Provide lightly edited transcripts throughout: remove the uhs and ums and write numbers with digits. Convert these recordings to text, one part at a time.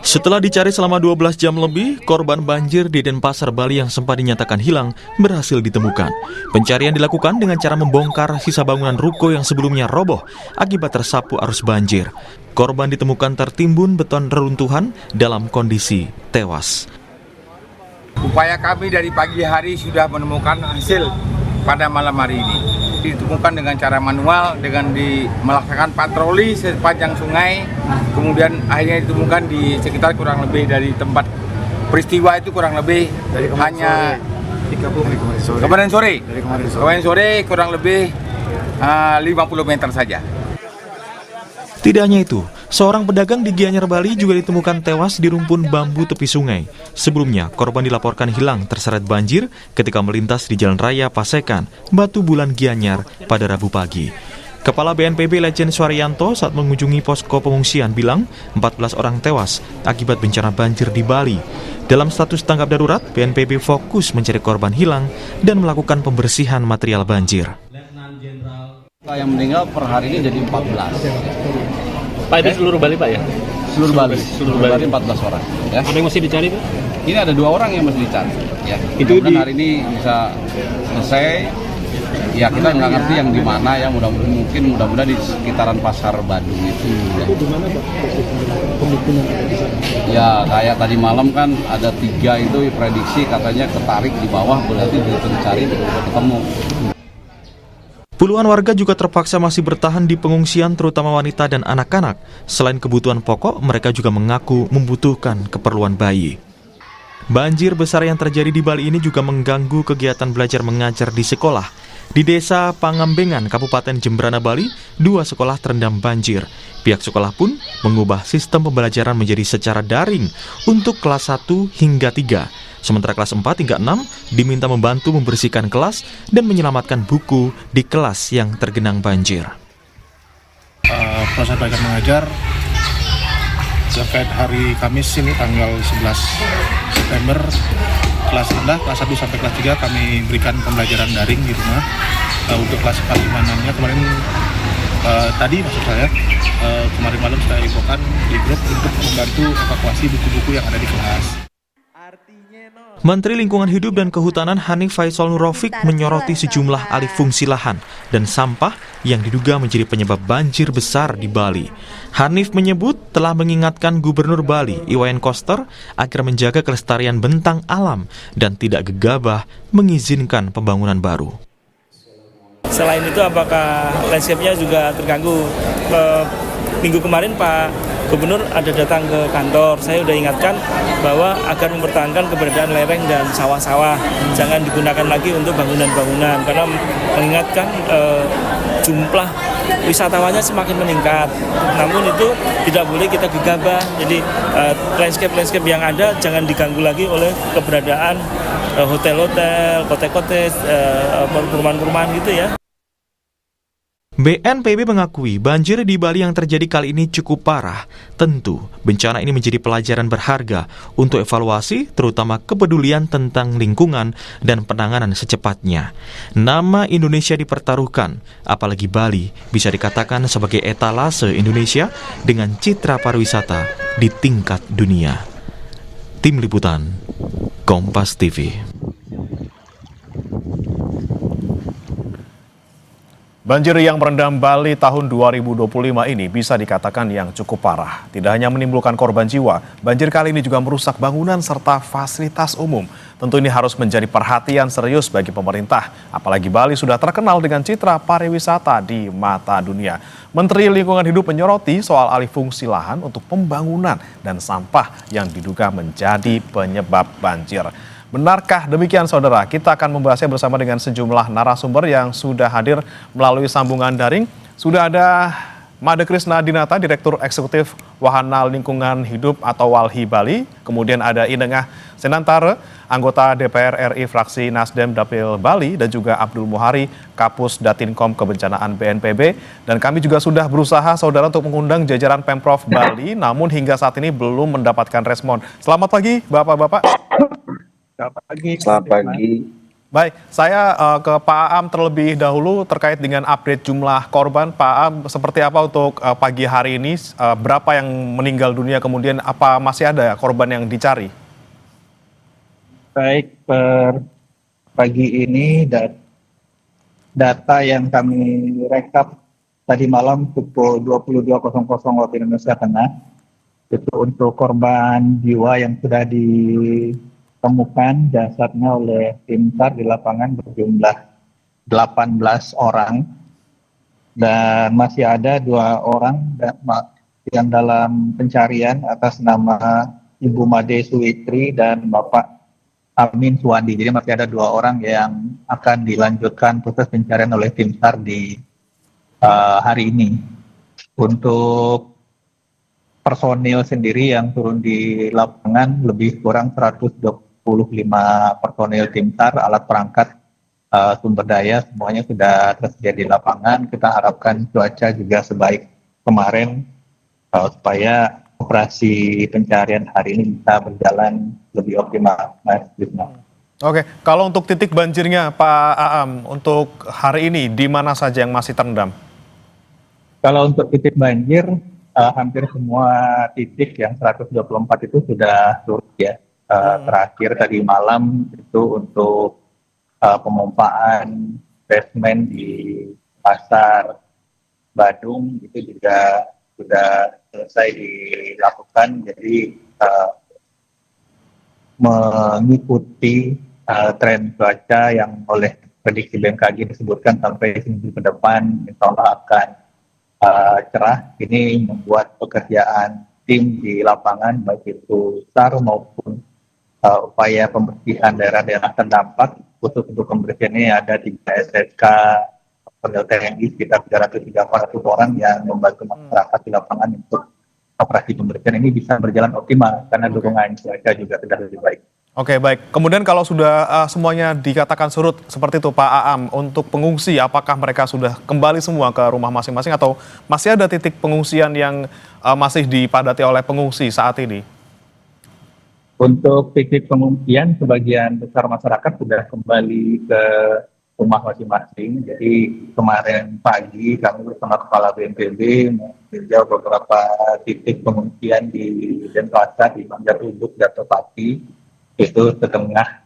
Setelah dicari selama 12 jam lebih, korban banjir di Denpasar, Bali yang sempat dinyatakan hilang berhasil ditemukan. Pencarian dilakukan dengan cara membongkar sisa bangunan ruko yang sebelumnya roboh akibat tersapu arus banjir. Korban ditemukan tertimbun beton reruntuhan dalam kondisi tewas. Upaya kami dari pagi hari sudah menemukan hasil pada malam hari ini. Ditemukan dengan cara manual, dengan melaksanakan patroli sepanjang sungai, kemudian akhirnya ditemukan di sekitar kurang lebih dari tempat peristiwa itu kurang lebih dari hanya kemarin sore kurang lebih 50 meter saja. Tidak hanya itu, seorang pedagang di Gianyar, Bali juga ditemukan tewas di rumpun bambu tepi sungai. Sebelumnya, korban dilaporkan hilang terseret banjir ketika melintas di Jalan Raya Pasekan, Batu Bulan, Gianyar pada Rabu pagi. Kepala BNPB Lejen Suaryanto saat mengunjungi posko pengungsian bilang 14 orang tewas akibat bencana banjir di Bali. Dalam status tanggap darurat, BNPB fokus mencari korban hilang dan melakukan pembersihan material banjir. Yang meninggal per hari ini jadi 14. Pak, itu seluruh Bali, Pak, ya? Seluruh Bali 14 orang. Ya. Ada yang masih dicari, Pak? Ini ada 2 orang yang masih dicari. Ya. Itu hari ini bisa selesai. Ya, kita nggak ngerti yang di mana, ya mudah-mudahan di sekitaran Pasar Badung itu. Ya. Itu di mana, Pak? Pemukiman. Ya, kayak tadi malam kan ada 3 itu prediksi katanya ketarik di bawah, berarti dicari ketemu. Puluhan warga juga terpaksa masih bertahan di pengungsian, terutama wanita dan anak-anak. Selain kebutuhan pokok, mereka juga mengaku membutuhkan keperluan bayi. Banjir besar yang terjadi di Bali ini juga mengganggu kegiatan belajar mengajar di sekolah. Di Desa Pangambengan, Kabupaten Jembrana, Bali, 2 sekolah terendam banjir. Pihak sekolah pun mengubah sistem pembelajaran menjadi secara daring untuk kelas 1 hingga 3. Sementara kelas 4 hingga 6 diminta membantu membersihkan kelas dan menyelamatkan buku di kelas yang tergenang banjir. Proses belajar mengajar terkait hari Kamis ini tanggal 11 September kelas rendah, kelas 1 sampai kelas 3 kami berikan pembelajaran daring di rumah. Untuk kelas 4 5 6-nya kemarin kemarin malam saya infokan di grup untuk membantu evakuasi buku-buku yang ada di kelas. Menteri Lingkungan Hidup dan Kehutanan Hanif Faisal Nurrofik menyoroti sejumlah alih fungsi lahan dan sampah yang diduga menjadi penyebab banjir besar di Bali. Hanif menyebut telah mengingatkan Gubernur Bali, Iwayan Koster, agar menjaga kelestarian bentang alam dan tidak gegabah mengizinkan pembangunan baru. Selain itu, apakah landscape-nya juga terganggu? Minggu kemarin Pak Gubernur ada datang ke kantor, saya sudah ingatkan bahwa agar mempertahankan keberadaan lereng dan sawah-sawah, jangan digunakan lagi untuk bangunan-bangunan, karena mengingatkan jumlah wisatawannya semakin meningkat. Namun itu tidak boleh kita gegabah, jadi landscape yang ada jangan diganggu lagi oleh keberadaan hotel-hotel, kotek-kotek, perumahan-perumahan gitu ya. BNPB mengakui banjir di Bali yang terjadi kali ini cukup parah. Tentu, bencana ini menjadi pelajaran berharga untuk evaluasi, terutama kepedulian tentang lingkungan dan penanganan secepatnya. Nama Indonesia dipertaruhkan, apalagi Bali bisa dikatakan sebagai etalase Indonesia dengan citra pariwisata di tingkat dunia. Tim Liputan, Kompas TV. Banjir yang merendam Bali tahun 2025 ini bisa dikatakan yang cukup parah. Tidak hanya menimbulkan korban jiwa, banjir kali ini juga merusak bangunan serta fasilitas umum. Tentu ini harus menjadi perhatian serius bagi pemerintah. Apalagi Bali sudah terkenal dengan citra pariwisata di mata dunia. Menteri Lingkungan Hidup menyoroti soal alih fungsi lahan untuk pembangunan dan sampah yang diduga menjadi penyebab banjir. Benarkah demikian, saudara? Kita akan membahasnya bersama dengan sejumlah narasumber yang sudah hadir melalui sambungan daring. Sudah ada Made Krisna Dinata, Direktur Eksekutif Wahana Lingkungan Hidup atau WALHI Bali. Kemudian ada Inengah Senantare, anggota DPR RI fraksi Nasdem Dapil Bali, dan juga Abdul Muhari, Kapus Datinkom Kebencanaan BNPB. Dan kami juga sudah berusaha, saudara, untuk mengundang jajaran Pemprov Bali, namun hingga saat ini belum mendapatkan respon. Selamat pagi, Bapak-Bapak. Selamat pagi. Baik, saya ke Pak Aam terlebih dahulu terkait dengan update jumlah korban. Pak Aam, seperti apa untuk pagi hari ini? Berapa yang meninggal dunia, kemudian apa masih ada korban yang dicari? Baik, per pagi ini data yang kami rekap tadi malam pukul 22.00 waktu Indonesia Tengah, itu untuk korban jiwa yang sudah ditemukan jasadnya oleh tim SAR di lapangan berjumlah 18 orang, dan masih ada 2 orang yang dalam pencarian atas nama Ibu Made Suwitri dan Bapak Amin Suwandi. Jadi masih ada 2 orang yang akan dilanjutkan proses pencarian oleh tim SAR di hari ini. Untuk personil sendiri yang turun di lapangan lebih kurang 125 personil tim SAR, alat perangkat, sumber daya semuanya sudah tersedia di lapangan. Kita harapkan cuaca juga sebaik kemarin supaya operasi pencarian hari ini bisa berjalan lebih optimal, Mas Wisnu. Oke, kalau untuk titik banjirnya Pak Aam, untuk hari ini di mana saja yang masih terendam? Kalau untuk titik banjir, hampir semua titik yang 124 itu sudah surut ya. Terakhir tadi malam itu untuk pemompaan basement di Pasar Badung itu juga sudah selesai dilakukan. Jadi mengikuti tren cuaca yang oleh prediksi BMKG disebutkan sampai seminggu ke depan insya Allah akan cerah. Ini membuat pekerjaan tim di lapangan baik itu SAR maupun upaya pembersihan daerah-daerah terdampak. Khusus untuk pembersihan ini ada 3 SSK personil TNI sekitar 300-400 orang yang membantu masyarakat di lapangan untuk operasi pembersihan ini bisa berjalan optimal karena dukungan cuaca juga sudah lebih baik. Oke, baik. Kemudian kalau sudah semuanya dikatakan surut seperti itu Pak Aam, untuk pengungsi apakah mereka sudah kembali semua ke rumah masing-masing atau masih ada titik pengungsian yang masih dipadati oleh pengungsi saat ini? Untuk titik pengungsian, sebagian besar masyarakat sudah kembali ke rumah masing-masing. Jadi kemarin pagi kami bersama Kepala BNPB meninjau beberapa titik pengungsian di Denpasar, di Banjaruduk, dan Tepati. Itu setengah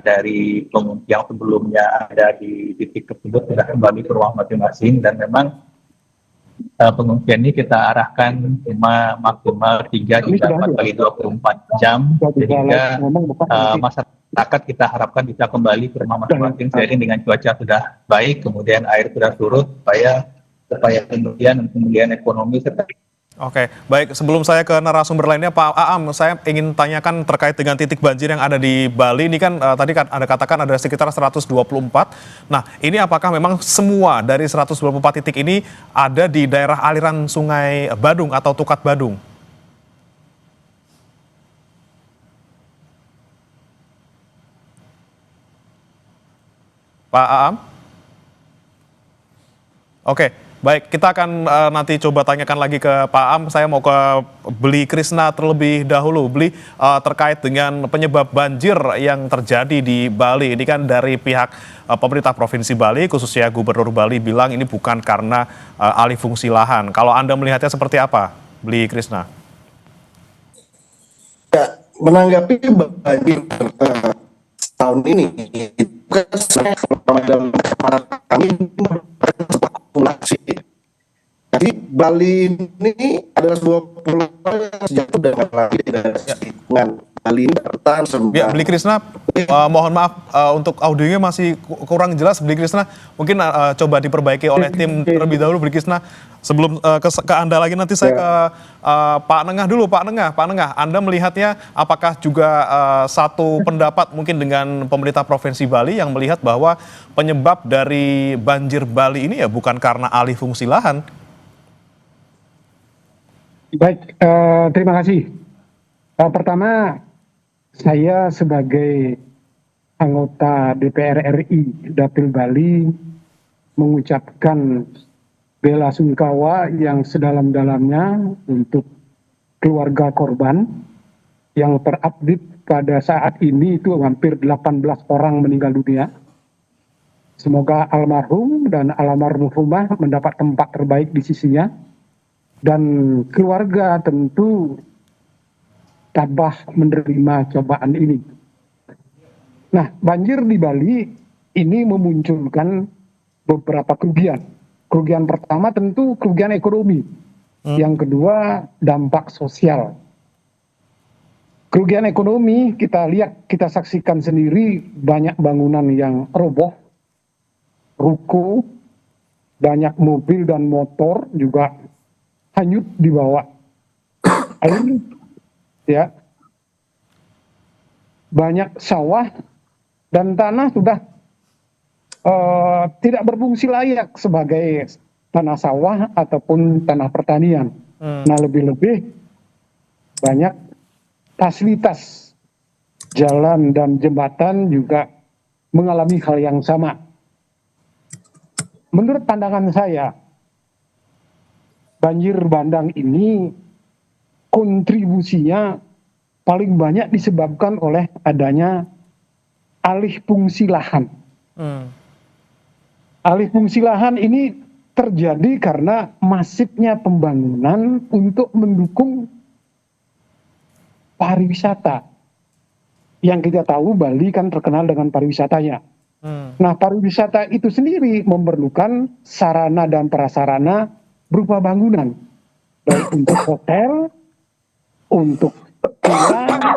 dari pengungsi yang sebelumnya ada di titik tersebut sudah kembali ke rumah masing-masing, dan memang pengungsian ini kita arahkan cuma maksimal 3 hingga 4 kali 24 jam, sehingga masyarakat kita harapkan bisa kembali ke rumah masing-masing seiring dengan cuaca sudah baik, kemudian air sudah surut, supaya kemudian ekonomi serta. Oke, baik. Sebelum saya ke narasumber lainnya, Pak Aam, saya ingin tanyakan terkait dengan titik banjir yang ada di Bali. Ini kan tadi Anda katakan ada sekitar 124. Nah, ini apakah memang semua dari 124 titik ini ada di daerah aliran Sungai Badung atau Tukat Badung? Pak Aam? Oke. Baik, kita akan nanti coba tanyakan lagi ke Pak Aam. Saya mau ke Bli Krisna terlebih dahulu. Bli, terkait dengan penyebab banjir yang terjadi di Bali. Ini kan dari pihak pemerintah Provinsi Bali, khususnya Gubernur Bali, bilang ini bukan karena alih fungsi lahan. Kalau Anda melihatnya seperti apa, Bli Krisna? Ya, menanggapi banjir tahun ini, bukan sebenarnya kami populasi. Jadi Bali ini adalah sebuah pulau yang sejauh dan lagi dari lingkungan Bali ini bertahan sebentar. Ya, Bli Krisna, mohon maaf untuk audionya masih kurang jelas, Bli Krisna. Mungkin coba diperbaiki oleh tim terlebih dahulu, Bli Krisna. Sebelum ke Anda lagi, nanti saya ke Pak Nengah dulu. Pak Nengah, Anda melihatnya apakah juga satu pendapat mungkin dengan pemerintah Provinsi Bali yang melihat bahwa penyebab dari banjir Bali ini ya bukan karena alih fungsi lahan? Baik, terima kasih. Pertama, saya sebagai anggota DPR RI Dapil Bali mengucapkan bela sungkawa yang sedalam-dalamnya untuk keluarga korban yang terupdate pada saat ini itu hampir 18 orang meninggal dunia. Semoga almarhum dan almarhumah mendapat tempat terbaik di sisinya. Dan keluarga tentu tabah menerima cobaan ini. Nah, banjir di Bali ini memunculkan beberapa kerugian. Kerugian pertama tentu kerugian ekonomi. Yang kedua, dampak sosial. Kerugian ekonomi kita lihat, kita saksikan sendiri banyak bangunan yang roboh, ruko, banyak mobil dan motor juga hanyut di bawah air, ya. Banyak sawah dan tanah sudah tidak berfungsi layak sebagai tanah sawah ataupun tanah pertanian. Nah, lebih-lebih banyak fasilitas jalan dan jembatan juga mengalami hal yang sama. Menurut pandangan saya, banjir bandang ini kontribusinya paling banyak disebabkan oleh adanya alih fungsi lahan. Alih fungsi lahan ini terjadi karena masifnya pembangunan untuk mendukung pariwisata. Yang kita tahu Bali kan terkenal dengan pariwisatanya. Nah, pariwisata itu sendiri memerlukan sarana dan prasarana berupa bangunan, baik untuk hotel, untuk villa,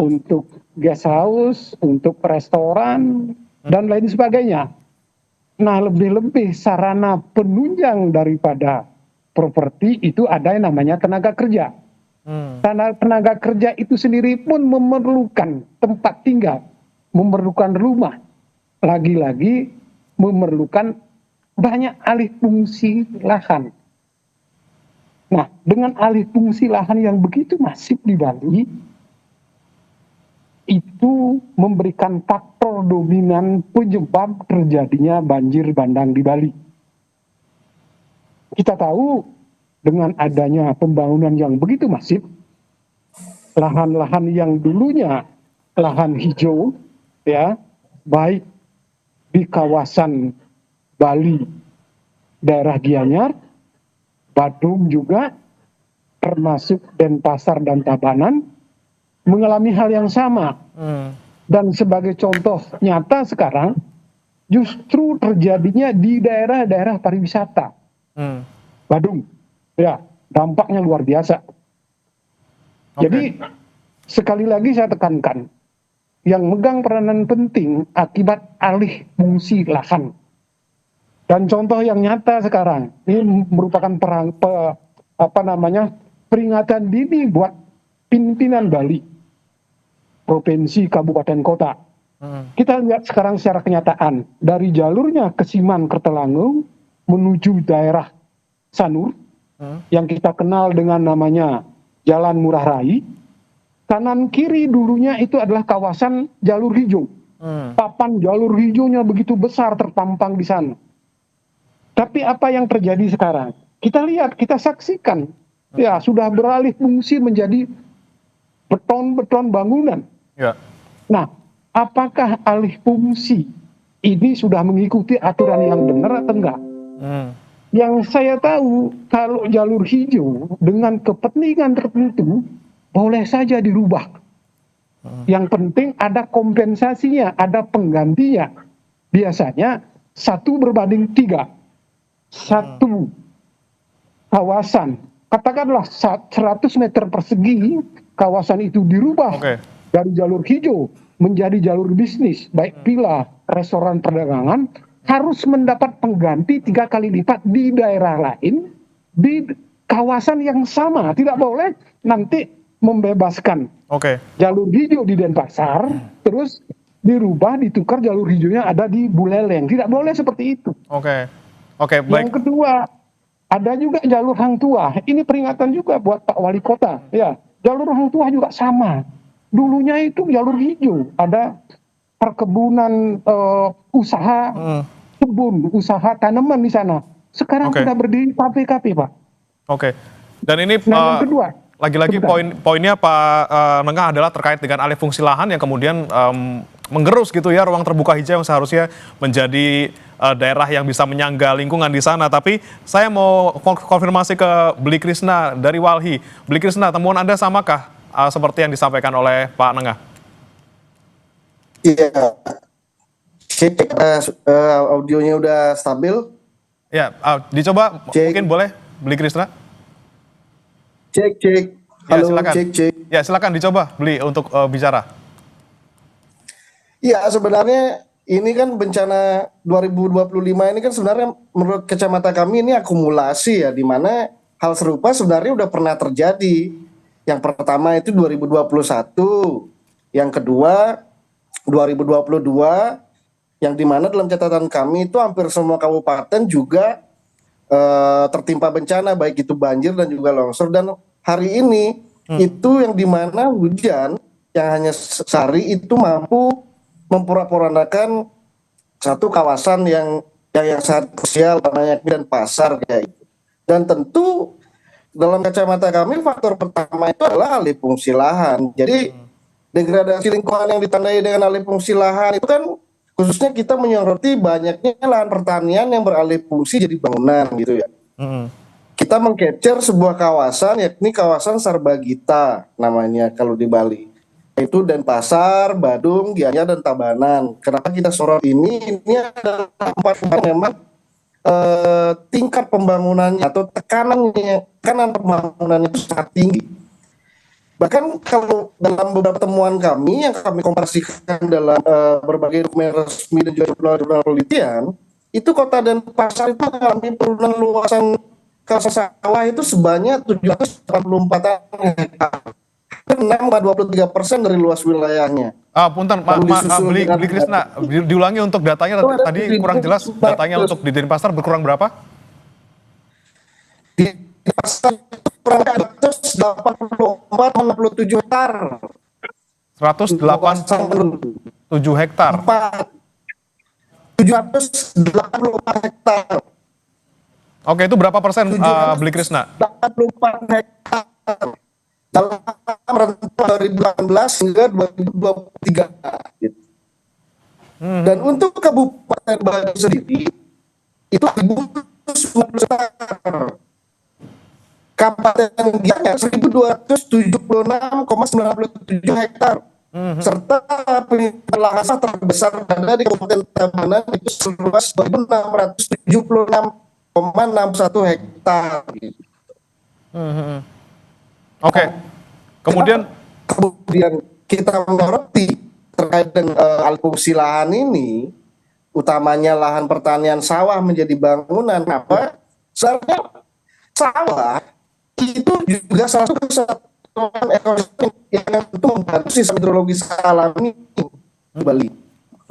untuk guest house, untuk restoran, dan lain sebagainya. Nah, lebih-lebih sarana penunjang daripada properti itu ada yang namanya tenaga kerja. Tenaga kerja itu sendiri pun memerlukan tempat tinggal, memerlukan rumah, lagi-lagi memerlukan banyak alih fungsi lahan. Nah, dengan alih fungsi lahan yang begitu masif di Bali, itu memberikan faktor dominan penyebab terjadinya banjir bandang di Bali. Kita tahu dengan adanya pembangunan yang begitu masif, lahan-lahan yang dulunya lahan hijau, ya, baik di kawasan Bali, daerah Gianyar, Badung juga, termasuk Denpasar dan Tabanan, mengalami hal yang sama. Dan sebagai contoh nyata sekarang, justru terjadinya di daerah-daerah pariwisata. Badung, ya, dampaknya luar biasa. Jadi, sekali lagi saya tekankan, yang megang peranan penting akibat alih fungsi lahan. Dan contoh yang nyata sekarang, ini merupakan peringatan dini buat pimpinan Bali, provinsi, kabupaten, kota. Kita lihat sekarang secara kenyataan, dari jalurnya Kesiman, Kertelangu, menuju daerah Sanur, yang kita kenal dengan namanya Jalan Murah Rai, kanan kiri dulunya itu adalah kawasan jalur hijau. Papan jalur hijaunya begitu besar terpampang di sana. Tapi apa yang terjadi sekarang? Kita lihat, kita saksikan, ya, sudah beralih fungsi menjadi beton-beton bangunan. Ya. Nah, apakah alih fungsi ini sudah mengikuti aturan yang benar atau enggak? Yang saya tahu, kalau jalur hijau dengan kepentingan tertentu, boleh saja dirubah. Yang penting ada kompensasinya, ada penggantinya. Biasanya 1:3. Satu kawasan, katakanlah 100 meter persegi, kawasan itu dirubah dari jalur hijau menjadi jalur bisnis, baik villa, restoran, perdagangan, harus mendapat pengganti 3 kali lipat di daerah lain, di kawasan yang sama. Tidak boleh nanti membebaskan jalur hijau di Denpasar, terus dirubah, ditukar jalur hijaunya ada di Buleleng. Tidak boleh seperti itu. Baik. Yang kedua, ada juga jalur Hang Tuah. Ini peringatan juga buat Pak Wali Kota. Ya, jalur Hang Tuah juga sama. Dulunya itu jalur hijau, ada perkebunan, usaha kebun, usaha tanaman di sana. Sekarang sudah berdiri kafe-kafe, Pak. Dan ini yang kedua, lagi-lagi poinnya Pak Nengah adalah terkait dengan alih fungsi lahan yang kemudian menggerus gitu ya ruang terbuka hijau yang seharusnya menjadi daerah yang bisa menyangga lingkungan di sana. Tapi saya mau konfirmasi ke Bli Krishna dari Walhi. Bli Krishna, temuan Anda samakah seperti yang disampaikan oleh Pak Nengah? Iya, audionya udah stabil. Ya, dicoba mungkin boleh Bli Krishna. Cek. Ya, Halo, silakan. cek. Ya, silakan dicoba Bli untuk bicara. Iya, sebenarnya ini kan bencana 2025 ini kan sebenarnya menurut kacamata kami ini akumulasi ya, di mana hal serupa sebenarnya udah pernah terjadi. Yang pertama itu 2021, yang kedua 2022, yang dimana dalam catatan kami itu hampir semua kabupaten juga tertimpa bencana, baik itu banjir dan juga longsor. Dan hari ini itu yang dimana hujan yang hanya sehari itu mampu memporak-porandakan satu kawasan yang sangat krusial namanya dan pasar kayak itu. Dan tentu dalam kacamata kami faktor pertama itu adalah alih fungsi lahan. Jadi degradasi lingkungan yang ditandai dengan alih fungsi lahan itu kan khususnya kita menyoroti banyaknya lahan pertanian yang beralih fungsi jadi bangunan gitu ya. Kita meng-capture sebuah kawasan yakni kawasan Sarbagita namanya kalau di Bali. Itu Denpasar, Badung, Gianyar, dan Tabanan. Kenapa kita sorot ini? Ini adalah tempat memang tingkat pembangunannya atau tekanan pembangunannya itu sangat tinggi. Bahkan kalau dalam beberapa temuan kami yang kami komparasikan dalam berbagai dokumen resmi dan juga jurnal penelitian, itu kota Denpasar itu mengalami penurunan luasan kawasan sawah itu sebanyak 784 hektar. 6,23% dari luas wilayahnya. Punten, Bli Krishna, diulangi untuk datanya tadi kurang jelas. Datanya untuk di Denpasar berkurang berapa? Di Denpasar kurang 184,67 hektar. 187 hektar. 784 hektar. Oke, itu berapa persen, Bli Krishna? 84 hektar. Dalam rentang 2018 hingga 2023. Dan untuk Kabupaten Bali sendiri, itu 1.900 hektar. Kabupaten Gianyar 1.276,97 hektar. Serta lahan terbesar ada di Kabupaten Tabanan itu seluas 2.676,61 hektar. Oke. Kemudian kita menyoroti terkait dengan alih fungsi lahan ini, utamanya lahan pertanian sawah menjadi bangunan. Apa? Sebenarnya sawah itu juga salah satu kesatuan ekosistem yang untuk membantu sistem hidrologis alami di Bali.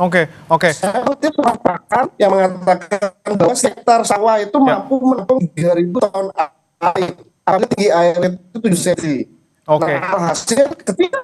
Oke. Saya kutip surat pakar yang mengatakan bahwa hektar sawah itu mampu menampung 3.000 ton air. Tinggi air itu 7 cm. Oke. Nah, hasil ketika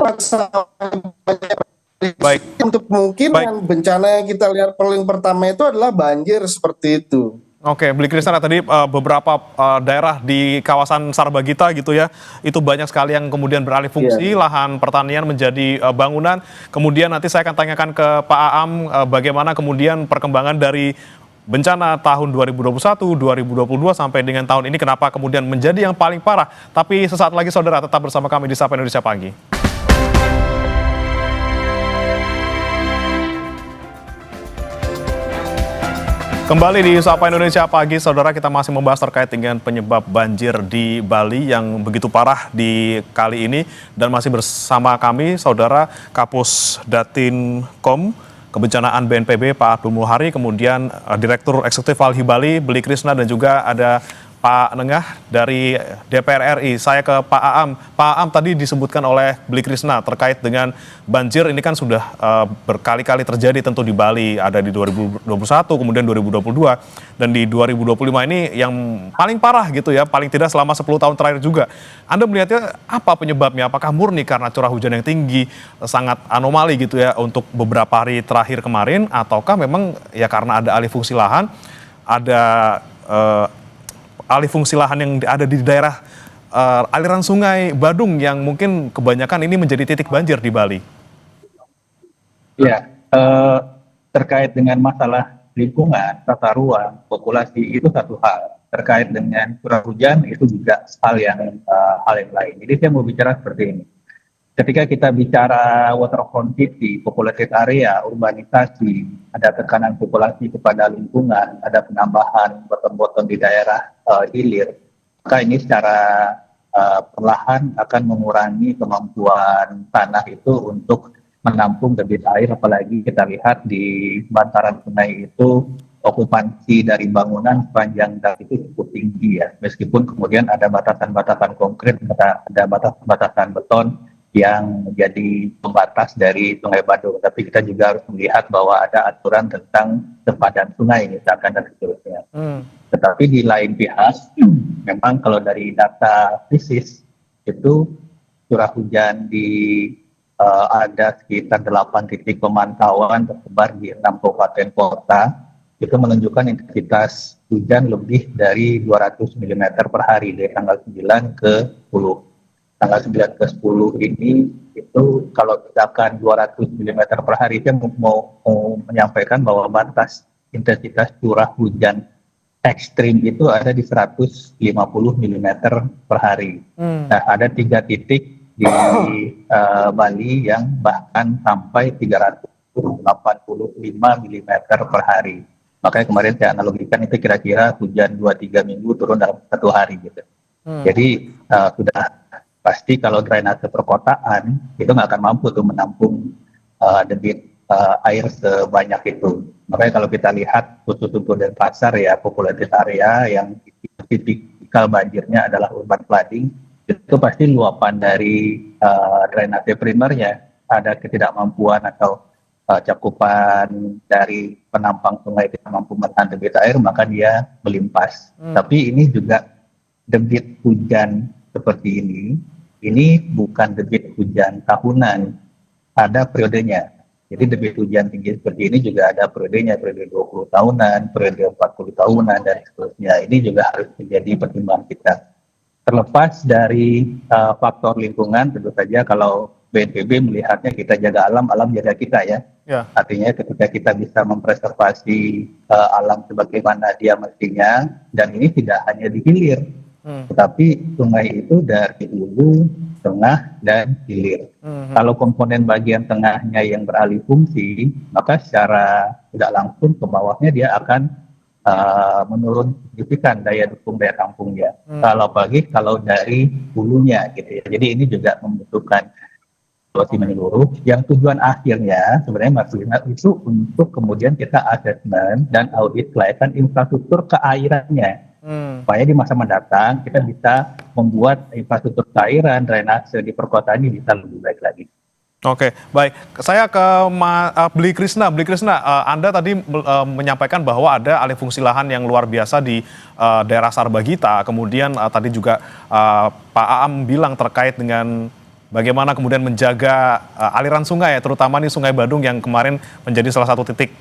Baik. Untuk kemungkinan bencana yang kita lihat paling pertama itu adalah banjir seperti itu. Oke, Bli Krishna, tadi beberapa daerah di kawasan Sarbagita gitu ya, itu banyak sekali yang kemudian beralih fungsi, lahan pertanian menjadi bangunan. Kemudian nanti saya akan tanyakan ke Pak Aam bagaimana kemudian perkembangan dari bencana tahun 2021, 2022 sampai dengan tahun ini kenapa kemudian menjadi yang paling parah. Tapi sesaat lagi saudara tetap bersama kami di Sapa Indonesia Pagi. Kembali di Sapa Indonesia Pagi, saudara, kita masih membahas terkait dengan penyebab banjir di Bali yang begitu parah di kali ini. Dan masih bersama kami saudara Kapus Datinkom Kebencanaan BNPB Pak Abdul Muhari, kemudian Direktur Eksekutif Walhi Bali Bli Krishna, dan juga ada Pak Nengah dari DPR RI. Saya ke Pak Aam. Pak Aam, tadi disebutkan oleh Bli Krishna terkait dengan banjir ini kan sudah berkali-kali terjadi tentu di Bali, ada di 2021, kemudian 2022, dan di 2025 ini yang paling parah gitu ya, paling tidak selama 10 tahun terakhir juga. Anda melihatnya apa penyebabnya? Apakah murni karena curah hujan yang tinggi, sangat anomali gitu ya untuk beberapa hari terakhir kemarin, ataukah memang ya karena ada alih fungsi lahan, ada alih fungsi lahan yang ada di daerah aliran sungai Badung yang mungkin kebanyakan ini menjadi titik banjir di Bali. Ya, terkait dengan masalah lingkungan, tata ruang, populasi itu satu hal. Terkait dengan curah hujan itu juga hal yang lain. Jadi saya mau bicara seperti ini. Ketika kita bicara water quantity, populated area, urbanisasi, ada tekanan populasi kepada lingkungan, ada penambahan bottom-bottom di daerah hilir, maka ini secara perlahan akan mengurangi kemampuan tanah itu untuk menampung debit air, apalagi kita lihat di bantaran sungai itu okupansi dari bangunan sepanjang dam itu cukup tinggi ya, meskipun kemudian ada batasan-batasan konkret, ada batasan-batasan beton yang menjadi pembatas dari Sungai Badung, tapi kita juga harus melihat bahwa ada aturan tentang sepadan sungai misalkan dan seterusnya. Tetapi di lain pihak, memang kalau dari data krisis itu curah hujan di ada sekitar 8 titik pemantauan tersebar di 6 kabupaten kota, itu menunjukkan intensitas hujan lebih dari 200 mm per hari dari tanggal 9 ke 10. Tanggal 9 ke 10 ini itu kalau misalkan 200 mm per hari, itu mau menyampaikan bahwa batas intensitas curah hujan ekstrim itu ada di 150 mm per hari. Nah, ada 3 titik di Bali yang bahkan sampai 385 mm per hari. Makanya kemarin saya analogikan itu kira-kira hujan 2-3 minggu turun dalam 1 hari gitu. Jadi sudah pasti kalau drainase perkotaan itu nggak akan mampu tuh menampung debit air sebanyak itu. Makanya kalau kita lihat khusus untuk Denpasar ya, populated area yang tipikal banjirnya adalah urban flooding, itu pasti luapan dari drainase primernya ada ketidakmampuan atau cakupan dari penampang sungai tidak mampu menahan debit air, maka dia melimpas. Tapi ini juga debit hujan seperti ini bukan debit hujan tahunan, ada periodenya. Jadi debit hujan tinggi seperti ini juga ada periodenya, periode 20 tahunan, periode 40 tahunan, dan seterusnya. Ini juga harus menjadi pertimbangan kita. Terlepas dari faktor lingkungan, tentu saja kalau BNPB melihatnya kita jaga alam, alam jaga kita ya. Artinya ketika kita bisa mempreservasi alam sebagaimana dia mestinya, dan ini tidak hanya di hilir, tetapi sungai itu dari hulu, tengah, dan hilir. Kalau komponen bagian tengahnya yang beralih fungsi, maka secara tidak langsung ke bawahnya dia akan menurun signifikan daya dukung daya tampungnya. Kalau apalagi kalau dari hulunya gitu ya. Jadi ini juga membutuhkan solusi menyeluruh yang tujuan akhirnya sebenarnya Mas Lina itu untuk kemudian kita asesmen dan audit kelayakan infrastruktur keairannya. Supaya di masa mendatang kita bisa membuat infrastruktur keairan, drainase di perkotaan ini bisa lebih baik lagi. Oke, baik. Saya ke Bli Krisna. Bli Krisna, Anda tadi menyampaikan bahwa ada alih fungsi lahan yang luar biasa di daerah Sarbagita. Kemudian tadi juga Pak Aam bilang terkait dengan bagaimana kemudian menjaga aliran sungai, terutama nih Sungai Badung yang kemarin menjadi salah satu titik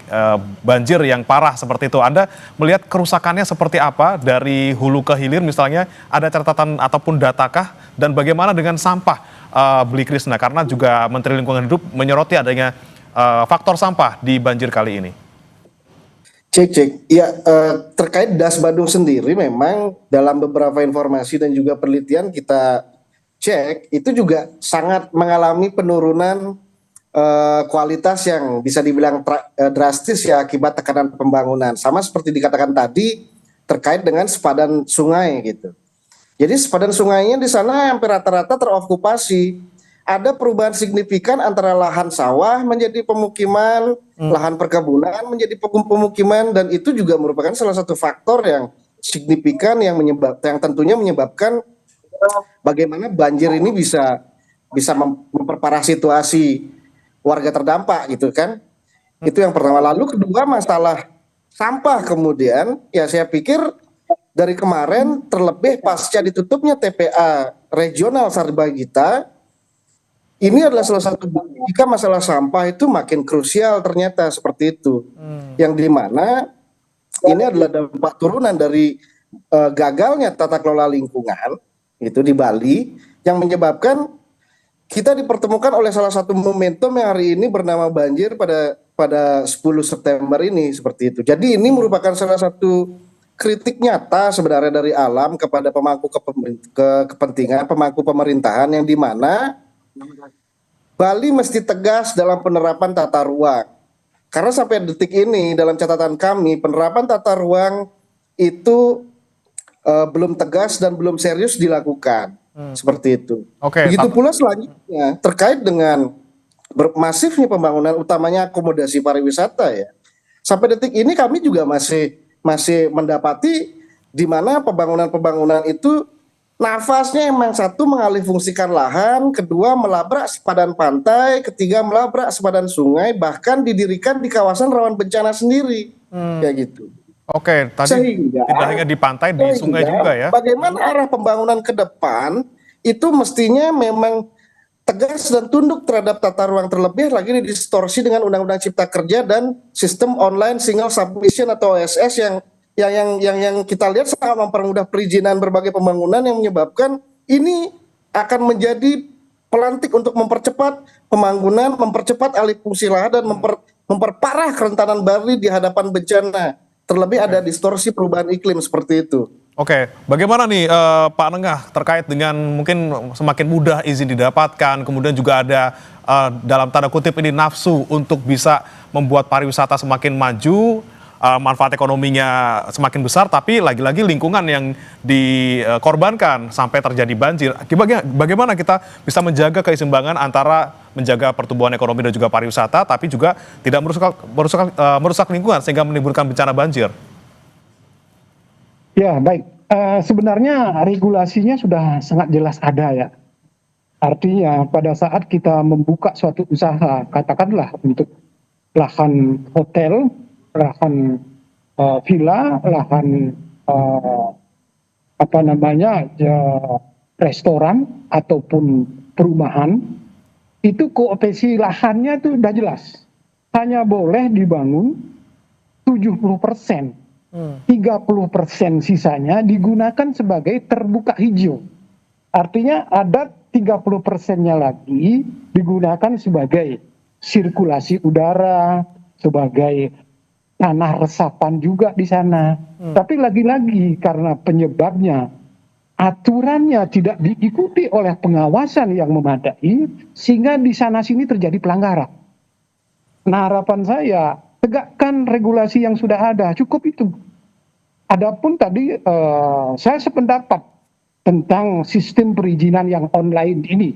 banjir yang parah seperti itu. Anda melihat kerusakannya seperti apa dari hulu ke hilir misalnya, ada catatan ataupun datakah? Dan bagaimana dengan sampah, Bli Krisna? Karena juga Menteri Lingkungan Hidup menyoroti adanya faktor sampah di banjir kali ini. Cek. Ya, terkait Das Badung sendiri memang dalam beberapa informasi dan juga penelitian kita cek, itu juga sangat mengalami penurunan kualitas yang bisa dibilang drastis ya akibat tekanan pembangunan. Sama seperti dikatakan tadi terkait dengan sepadan sungai gitu. Jadi sepadan sungainya di sana hampir rata-rata terokupasi. Ada perubahan signifikan antara lahan sawah menjadi pemukiman, lahan perkebunan menjadi pemukiman, dan itu juga merupakan salah satu faktor yang signifikan yang tentunya menyebabkan bagaimana banjir ini bisa memperparah situasi warga terdampak gitu kan. Itu yang pertama. Lalu kedua, masalah sampah kemudian ya saya pikir dari kemarin terlebih pasca ditutupnya TPA regional Sarbagita, ini adalah salah satu bukti jika masalah sampah itu makin krusial ternyata seperti itu. Yang dimana ini adalah dampak turunan dari gagalnya tata kelola lingkungan itu di Bali, yang menyebabkan kita dipertemukan oleh salah satu momentum yang hari ini bernama banjir pada 10 September ini seperti itu. Jadi ini merupakan salah satu kritik nyata sebenarnya dari alam kepada kepentingan pemangku pemerintahan, yang dimana Bali mesti tegas dalam penerapan tata ruang. Karena sampai detik ini dalam catatan kami penerapan tata ruang itu belum tegas dan belum serius dilakukan. Seperti itu. Begitu pula selanjutnya terkait dengan masifnya pembangunan, utamanya akomodasi pariwisata ya. Sampai detik ini kami juga masih mendapati di mana pembangunan itu nafasnya emang satu mengalihfungsikan lahan, kedua melabrak sepadan pantai, ketiga melabrak sepadan sungai, bahkan didirikan di kawasan rawan bencana sendiri. Kayak gitu. Tadi tidak hanya di pantai, di sungai juga ya. Bagaimana arah pembangunan ke depan itu mestinya memang tegas dan tunduk terhadap tata ruang, terlebih lagi didistorsi dengan Undang-Undang Cipta Kerja dan sistem online single submission atau OSS yang kita lihat sangat mempermudah perizinan berbagai pembangunan, yang menyebabkan ini akan menjadi pelantik untuk mempercepat pembangunan, mempercepat alih fungsi lahan, dan memperparah kerentanan Bali di hadapan bencana. Terlebih ada distorsi perubahan iklim seperti itu. Bagaimana nih Pak Nengah terkait dengan mungkin semakin mudah izin didapatkan, kemudian juga ada dalam tanda kutip ini nafsu untuk bisa membuat pariwisata semakin maju, manfaat ekonominya semakin besar, tapi lagi-lagi lingkungan yang dikorbankan sampai terjadi banjir. Bagaimana kita bisa menjaga keseimbangan antara menjaga pertumbuhan ekonomi dan juga pariwisata, tapi juga tidak merusak lingkungan sehingga menimbulkan bencana banjir? Ya, baik. Sebenarnya regulasinya sudah sangat jelas ada ya. Artinya pada saat kita membuka suatu usaha, katakanlah untuk lahan hotel, lahan villa, lahan restoran ataupun perumahan, itu kooptasi lahannya itu sudah jelas. Hanya boleh dibangun 70%. 30% sisanya digunakan sebagai terbuka hijau. Artinya ada 30%-nya lagi digunakan sebagai sirkulasi udara, sebagai tanah resapan juga di sana. Tapi lagi-lagi karena penyebabnya aturannya tidak diikuti oleh pengawasan yang memadai, sehingga di sana-sini terjadi pelanggaran. Nah, harapan saya tegakkan regulasi yang sudah ada, cukup itu. Adapun tadi saya sependapat tentang sistem perizinan yang online ini,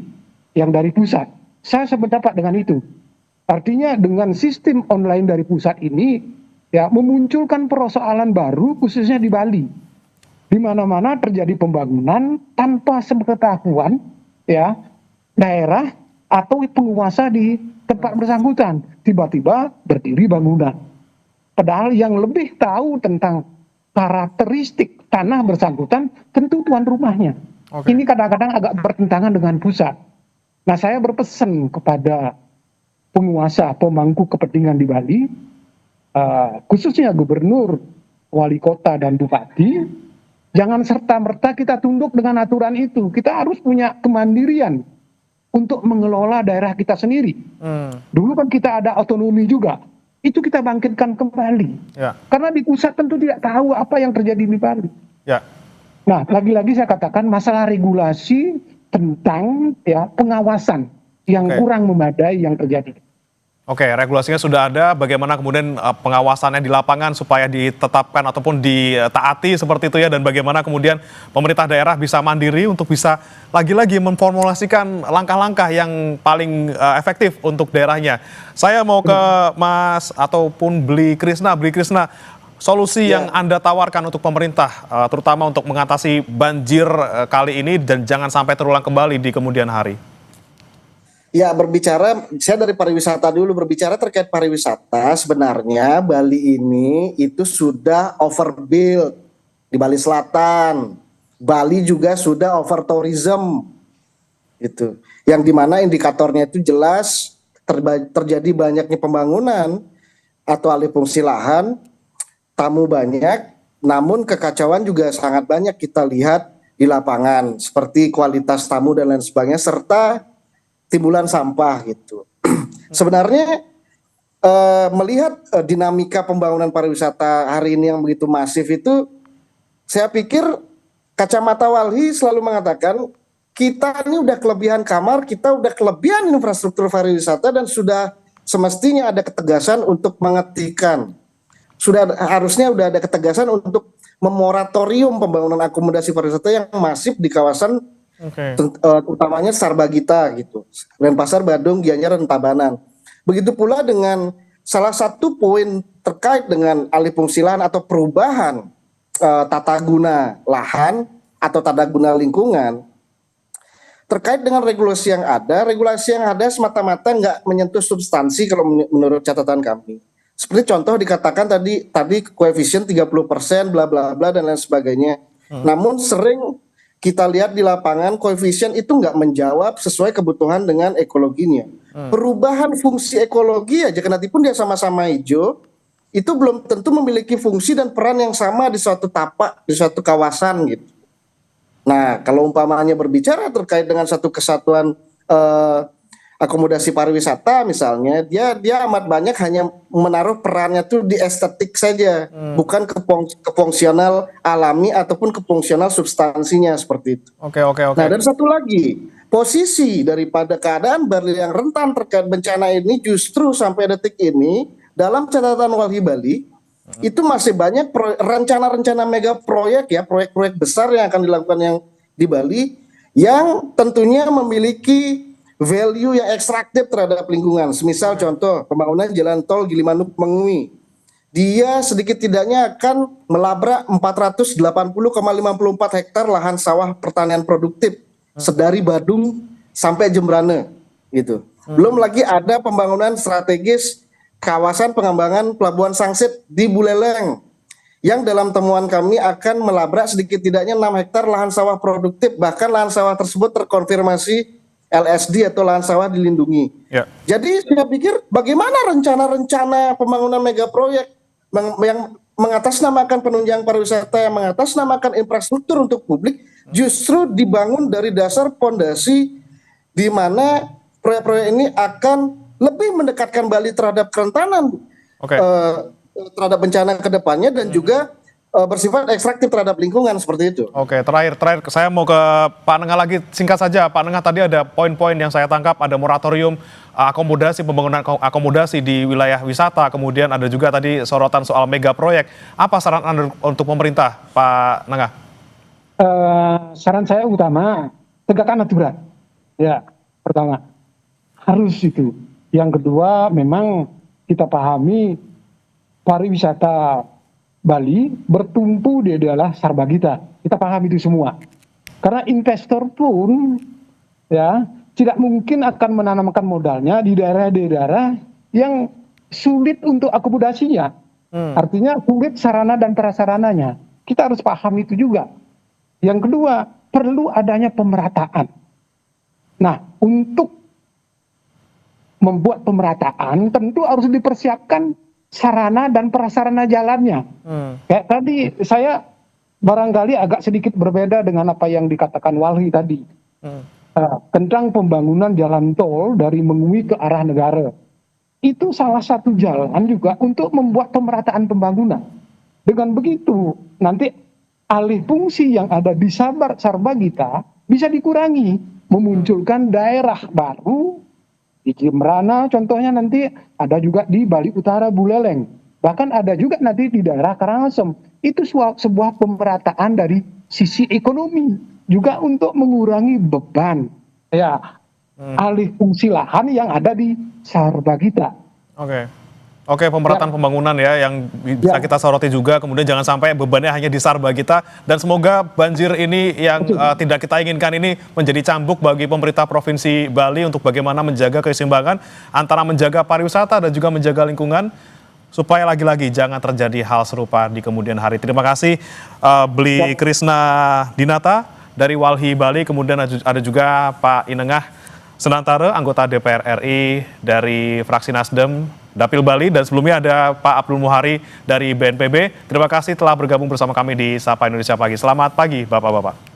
yang dari pusat. Saya sependapat dengan itu. Artinya dengan sistem online dari pusat ini ya memunculkan persoalan baru khususnya di Bali. Di mana-mana terjadi pembangunan tanpa sepengetahuan ya daerah atau penguasa di tempat bersangkutan. Tiba-tiba berdiri bangunan. Padahal yang lebih tahu tentang karakteristik tanah bersangkutan tentu tuan rumahnya. Ini kadang-kadang agak bertentangan dengan pusat. Nah, saya berpesan kepada penguasa, pemangku kepentingan di Bali, khususnya gubernur, wali kota, dan bupati, jangan serta-merta kita tunduk dengan aturan itu. Kita harus punya kemandirian untuk mengelola daerah kita sendiri. Dulu kan kita ada otonomi juga. Itu kita bangkitkan kembali. Karena di pusat tentu tidak tahu apa yang terjadi di Bali. Nah, lagi-lagi saya katakan masalah regulasi tentang ya pengawasan yang kurang memadai yang terjadi. Regulasinya sudah ada, bagaimana kemudian pengawasannya di lapangan supaya ditetapkan ataupun ditaati seperti itu ya, dan bagaimana kemudian pemerintah daerah bisa mandiri untuk bisa lagi-lagi memformulasikan langkah-langkah yang paling efektif untuk daerahnya. Saya mau ke Mas ataupun Bli Krisna, solusi yang Anda tawarkan untuk pemerintah, terutama untuk mengatasi banjir kali ini dan jangan sampai terulang kembali di kemudian hari. Ya, saya dari pariwisata dulu, berbicara terkait pariwisata, sebenarnya Bali ini itu sudah overbuild di Bali Selatan. Bali juga sudah over tourism, gitu. Yang dimana indikatornya itu jelas terjadi banyaknya pembangunan atau alih fungsi lahan, tamu banyak, namun kekacauan juga sangat banyak kita lihat di lapangan seperti kualitas tamu dan lain sebagainya serta timbulan sampah gitu. Sebenarnya melihat dinamika pembangunan pariwisata hari ini yang begitu masif itu, saya pikir kacamata Walhi selalu mengatakan kita ini udah kelebihan kamar, kita udah kelebihan infrastruktur pariwisata dan sudah semestinya ada ketegasan untuk menghentikan. Harusnya udah ada ketegasan untuk memoratorium pembangunan akomodasi pariwisata yang masif di kawasan utamanya Sarbagita gitu, Denpasar, Badung, Gianyar, dan Tabanan. Begitu pula dengan salah satu poin terkait dengan alih fungsi lahan atau perubahan tata guna lahan atau tata guna lingkungan. Terkait dengan regulasi yang ada semata-mata nggak menyentuh substansi kalau menurut catatan kami. Seperti contoh dikatakan tadi koefisien 30%, bla bla bla dan lain sebagainya. Namun sering kita lihat di lapangan koefisien itu nggak menjawab sesuai kebutuhan dengan ekologinya. Perubahan fungsi ekologi aja, kenatipun dia sama-sama hijau, itu belum tentu memiliki fungsi dan peran yang sama di suatu tapak, di suatu kawasan gitu. Nah, kalau umpamanya berbicara terkait dengan satu kesatuan akomodasi pariwisata misalnya, dia amat banyak hanya menaruh perannya tuh di estetik saja, bukan ke fungsional alami ataupun ke fungsional substansinya seperti itu. Oke. Nah, dan satu lagi, posisi daripada keadaan Bali yang rentan terkait bencana ini justru sampai detik ini dalam catatan Walhi Bali itu masih banyak rencana-rencana mega proyek ya, proyek-proyek besar yang akan dilakukan yang di Bali yang tentunya memiliki value yang ekstraktif terhadap lingkungan. Semisal contoh pembangunan jalan tol Gilimanuk Mengui. Dia sedikit tidaknya akan melabrak 480,54 hektar lahan sawah pertanian produktif sedari Badung sampai Jembrane gitu. Belum lagi ada pembangunan strategis kawasan pengembangan Pelabuhan Sangsit di Buleleng yang dalam temuan kami akan melabrak sedikit tidaknya 6 hektar lahan sawah produktif, bahkan lahan sawah tersebut terkonfirmasi LSD atau lahan sawah dilindungi. Jadi saya pikir bagaimana rencana-rencana pembangunan mega proyek yang mengatasnamakan penunjang pariwisata, yang mengatasnamakan infrastruktur untuk publik justru dibangun dari dasar fondasi di mana proyek-proyek ini akan lebih mendekatkan Bali terhadap kerentanan terhadap bencana ke depannya dan juga bersifat ekstraktif terhadap lingkungan seperti itu. Oke, terakhir saya mau ke Pak Nengah lagi, singkat saja. Pak Nengah, tadi ada poin-poin yang saya tangkap, ada moratorium akomodasi, pembangunan akomodasi di wilayah wisata, kemudian ada juga tadi sorotan soal mega proyek. Apa saran Anda untuk pemerintah, Pak Nengah? Saran saya utama, tegakkan aturan. Ya, pertama, harus itu. Yang kedua, memang kita pahami pariwisata Bali bertumpu di adalah Sarbagita. Kita paham itu semua. Karena investor pun ya tidak mungkin akan menanamkan modalnya di daerah-daerah yang sulit untuk akomodasinya. Artinya sulit sarana dan prasarananya. Kita harus paham itu juga. Yang kedua, perlu adanya pemerataan. Nah, untuk membuat pemerataan tentu harus dipersiapkan sarana dan prasarana jalannya. Kayak tadi saya barangkali agak sedikit berbeda dengan apa yang dikatakan Walhi tadi. Tentang pembangunan jalan tol dari Mengui ke arah negara. Itu salah satu jalan juga untuk membuat pemerataan pembangunan. Dengan begitu nanti alih fungsi yang ada di Sarbagita bisa dikurangi, memunculkan daerah baru. Di Jembrana contohnya nanti ada juga di Bali Utara Buleleng. Bahkan ada juga nanti di daerah Karangasem. Itu sebuah pemerataan dari sisi ekonomi. Juga untuk mengurangi beban alih fungsi lahan yang ada di Sarbagita. Oke, pemerataan pembangunan ya yang bisa kita soroti juga, kemudian jangan sampai bebannya hanya di Sarbagita, dan semoga banjir ini yang tidak kita inginkan ini menjadi cambuk bagi pemerintah Provinsi Bali untuk bagaimana menjaga keseimbangan antara menjaga pariwisata dan juga menjaga lingkungan supaya lagi-lagi jangan terjadi hal serupa di kemudian hari. Terima kasih Bli Krisna Dinata dari Walhi Bali, kemudian ada juga Pak Inengah Senantara, anggota DPR RI dari fraksi Nasdem Dapil Bali, dan sebelumnya ada Pak Abdul Muhari dari BNPB. Terima kasih telah bergabung bersama kami di Sapa Indonesia Pagi. Selamat pagi Bapak-Bapak.